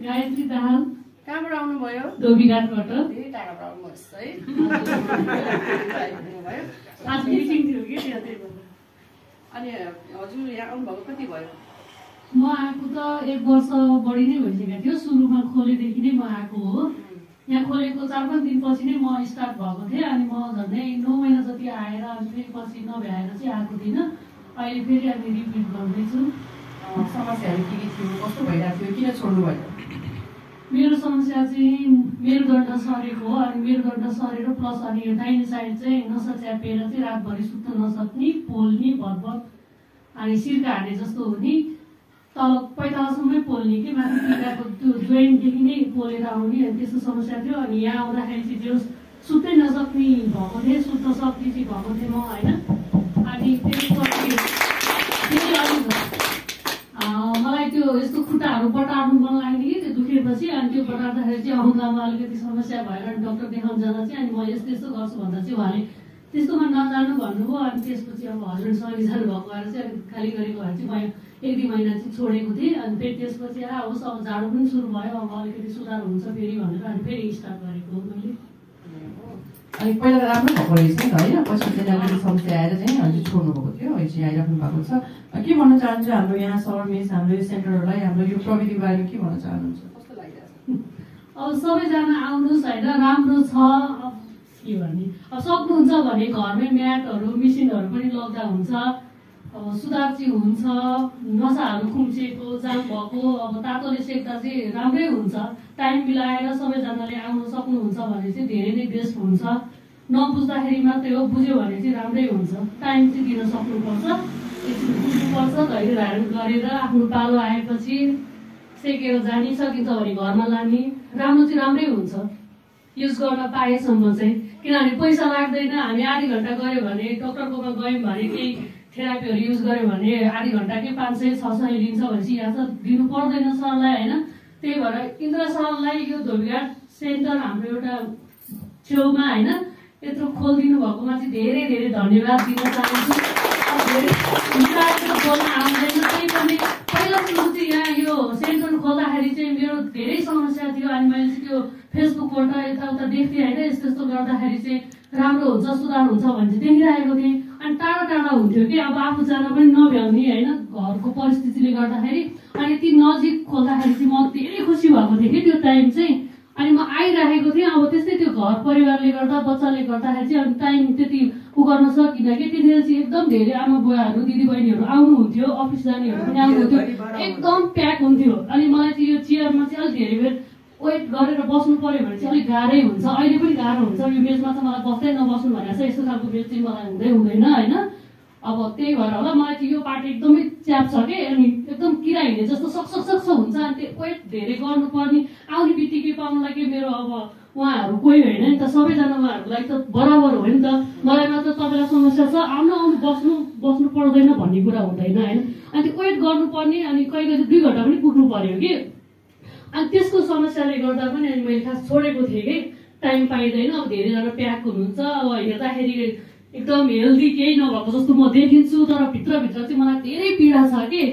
गायत्री दाहाल। कहाँबाट आउनुभयो? धोबीघाटबाट। धेरै टाढाबाट आउनुहोस् है। आज मिटिङ थियो कि त्यही भएर। अनि हजुर यहाँ आउनुभएको कति भयो? म आएको त 1 वर्ष बढी नै भइसकेको थियो। सुरुमा खोलेदेखि नै म आएको हो। यहाँ खोलेको 4-5 दिनपछि नै म स्टार्ट भएको थिएँ। अनि म झन्डै 9 महिना जति आएर अनि फेरि पछि नभ्याएर चाहिँ आएको थिइनँ। अहिले फेरि अनि रिपिट गर्दैछु। समस्याहरू के थियो, कस्तो भइरहेको थियो, किन छोड्नु भयो? मेरो समस्या चाहिँ मेरुदण्ड सरेको हो। अनि मेरुदण्ड सरेर प्लस अनि यो दाहिने साइड चाहिँ नसा च्यापेर चाहिँ रातभरि सुत्न नसक्ने, पोल्ने भरभर अनि सिर्का हाने जस्तो हुने, तल पैतालासम्मै पोल्ने कि माथि टिकाको त्यो जोइन्टदेखि नै पोलेर आउने, अनि त्यस्तो समस्या थियो। अनि यहाँ आउँदाखेरि चाहिँ जो सुत्नै नसक्ने भएको थिएँ, सुत्न सक्ने चाहिँ भएको थिएँ म होइन। अनि त्यसपछि मलाई त्यो यस्तो खुट्टाहरू बटार्नु मन लाग्ने कि त्यो दुखेपछि। अनि त्यो बटार्दाखेरि चाहिँ औँलामा अलिकति समस्या भएर अनि डक्टर देखाउन जाँदा चाहिँ अनि म यस्तो यस्तो गर्छु भन्दा चाहिँ उहाँले त्यस्तोमा नजानु भन्नुभयो। अनि त्यसपछि अब हस्बेन्डसँग जानु भएको भएर चाहिँ अलिक खाली गरेको भएर चाहिँ म 1-2 महिना चाहिँ छोडेको थिएँ। अनि फेरि त्यसपछि होस् अब जाडो पनि सुरु भयो, अब अलिकति सुधार हुन्छ फेरि भनेर अनि फेरि स्टार्ट गरेको हो मैले। अनि पहिला त राम्रो भएको रहेछ नि त होइन? पछि चाहिँ अलिकति समस्या आएर चाहिँ हजुर छोड्नु भएको थियो, अहिले चाहिँ आइराख्नु भएको छ। के भन्न चाहनुहुन्छ हाम्रो यहाँ सर्भिस, हाम्रो यो सेन्टरहरूलाई, हाम्रो यो प्रविधिको बारेमा के भन्न चाहनुहुन्छ? कस्तो लागिरहेछ? अब सबैजना आउनुहोस् होइन, राम्रो छ। अब के भन्ने, अब सक्नुहुन्छ भने घरमै म्याटहरू मिसिनहरू पनि लग्दा हुन्छ। अब सुधार चाहिँ हुन्छ। नसाहरू खुम्चिएको जाम भएको अब तातोले सेक्दा चाहिँ राम्रै हुन्छ। टाइम मिलाएर सबैजनाले आउनु सक्नुहुन्छ भने चाहिँ धेरै नै बेस्ट हुन्छ। नबुझ्दाखेरि मात्रै हो, बुझ्यो भने चाहिँ राम्रै हुन्छ। टाइम चाहिँ दिन सक्नुपर्छ, एकछिन बुझ्नुपर्छ, धैर्य धारण गरेर आफ्नो पालो आएपछि सेकेर जाने, सकिन्छ भने घरमा लाने, राम्रो चाहिँ राम्रै हुन्छ युज गर्न पाएसम्म चाहिँ। किनभने पैसा लाग्दैन। हामी आधी घन्टा गयो भने डक्टरकोमा गयौँ भने केही थेरापीहरू युज गऱ्यो भने आधी घन्टाकै 500-600 लिन्छ भनेपछि यहाँ त दिनु पर्दैन सरलाई होइन। त्यही भएर इन्द्र सरलाई यो धोबीघाट सेन्टर हाम्रो एउटा छेउमा होइन यत्रो खोलिदिनु भएकोमा चाहिँ धेरै धेरै धन्यवाद दिन चाहन्छु। बोल्न आउँदैन, त्यही पनि पहिला सुरु चाहिँ यहाँ यो सेन्टर खोल्दाखेरि चाहिँ मेरो धेरै समस्या थियो। अनि मैले चाहिँ त्यो फेसबुकबाट यताउता देख्थेँ होइन, यस्तो यस्तो गर्दाखेरि चाहिँ राम्रो हुन्छ, सुधार हुन्छ भने चाहिँ देखिरहेको थिएँ। अनि टाढा टाढा हुन्थ्यो कि अब आफू जान पनि नभ्याउने होइन घरको परिस्थितिले गर्दाखेरि। अनि ती नजिक खोल्दाखेरि चाहिँ म धेरै खुसी भएको थिएँ कि त्यो टाइम चाहिँ। अनि म आइराखेको थिएँ। अब त्यस्तै त्यो घर परिवारले गर्दा बच्चाले गर्दाखेरि चाहिँ अनि टाइम त्यति उ गर्न सकिनँ कि। त्यतिखेर चाहिँ एकदम धेरै आमा बुवाहरू दिदीबहिनीहरू आउनुहुन्थ्यो, अफिस जानेहरू पनि आउनुहुन्थ्यो, एकदम प्याक हुन्थ्यो। अनि मलाई चाहिँ यो चेयरमा चाहिँ अलिक धेरै बेर वेट गरेर बस्नु पर्यो भने चाहिँ अलिक गाह्रै हुन्छ। अहिले पनि गाह्रो हुन्छ। यो मेजमा चाहिँ मलाई बस्दै नबस्नु भनेर चाहिँ यस्तो खालको मेज चाहिँ मलाई हुँदैन होइन। अब त्यही भएर होला मलाई चाहिँ यो पार्ट एकदमै च्याप छ कि। अनि एकदम किरा हिँड्ने जस्तो सक्छ हुन्छ। अनि त्यो वेट धेरै गर्नुपर्ने, आउने बित्तिकै पाउनु लागि मेरो अब उहाँहरू कोही होइन नि त, सबैजना उहाँहरूको लागि त बराबर हो नि त। मलाई मात्र तपाईँलाई समस्या छ, आउनु बस्नु पर्दैन भन्ने कुरा हुँदैन होइन। अनि त्यो वेट गर्नुपर्ने, अनि कहिले 2 घन्टा पनि कुर्नु पर्यो कि। अनि त्यसको समस्याले गर्दा पनि अनि मैले खास छोडेको थिएँ कि टाइम पाइँदैन। अब धेरैजना प्याक हुनुहुन्छ, अब हेर्दाखेरि एकदम हेल्दी केही नभएको जस्तो म देखिन्छु, तर भित्रभित्र चाहिँ मलाई धेरै पीडा छ कि।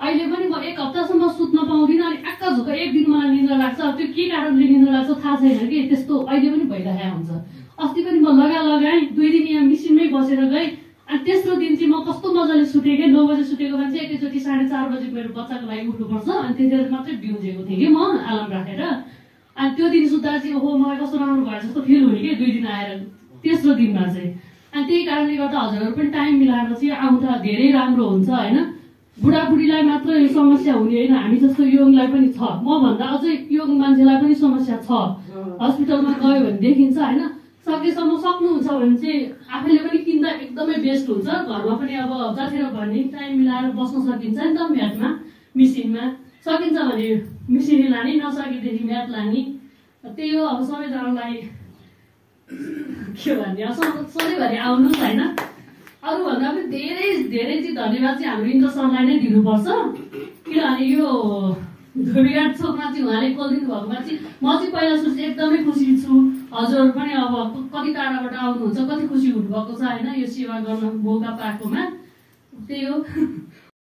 अहिले पनि म 1 हप्तासम्म सुत्न पाउँदिनँ। अनि आक्का झुक्का 1 दिन मलाई निद्रा लाग्छ। अब त्यो के कारणले निद्रा लाग्छ थाहा छैन कि, त्यस्तो अहिले पनि भइरहेको हुन्छ। अस्ति पनि म लगाएँ 2 दिन यहाँ मिसिनमै बसेर गएँ। अनि तेस्रो दिन चाहिँ म कस्तो मजाले सुतेँ कि 9 बजे सुतेको मान्छे एकैचोटि 4:30 बजे मेरो बच्चाको लागि उठ्नुपर्छ। अनि त्यतिखेर मात्रै बिउजेको थिएँ कि म अलार्म राखेर। अनि त्यो दिन सुत्दा चाहिँ ओहो मलाई कस्तो राम्रो भयो जस्तो फिल हुने कि 2 दिन आएर तेस्रो दिनमा चाहिँ। अनि त्यही कारणले गर्दा हजुरहरू पनि टाइम मिलाएर चाहिँ आउँदा धेरै राम्रो हुन्छ होइन। बुढाबुढीलाई मात्र यो समस्या हुने होइन, हामी जस्तो यङलाई पनि छ। मभन्दा अझै यङ मान्छेलाई पनि समस्या छ। हस्पिटलमा गयो भने देखिन्छ होइन। सकेसम्म सक्नुहुन्छ भने चाहिँ आफैले पनि किन्दा एकदमै बेस्ट हुन्छ। घरमा पनि अब जतिखेर भन्ने टाइम मिलाएर बस्न सकिन्छ नि त म्याटमा, मिसिनमा। सकिन्छ भने मिसिन लाने, नसकेदेखि म्याट लाने। त्यही हो। अब सबैजनालाई के भन्ने, अब सधैँभरि आउनुहोस् होइन। अरूभन्दा पनि धेरै धेरै चाहिँ धन्यवाद चाहिँ हाम्रो इन्द्र सरलाई नै दिनुपर्छ। किनभने यो धोबीघाट चोकमा चाहिँ उहाँले खोलिदिनु भएकोमा चाहिँ म चाहिँ पहिला सुरु एकदमै खुसी छु। हजुरहरू पनि अब कति टाढाबाट आउनुहुन्छ, कति खुसी हुनुभएको छ होइन यो सेवा गर्न मौका पाएकोमा। त्यही हो।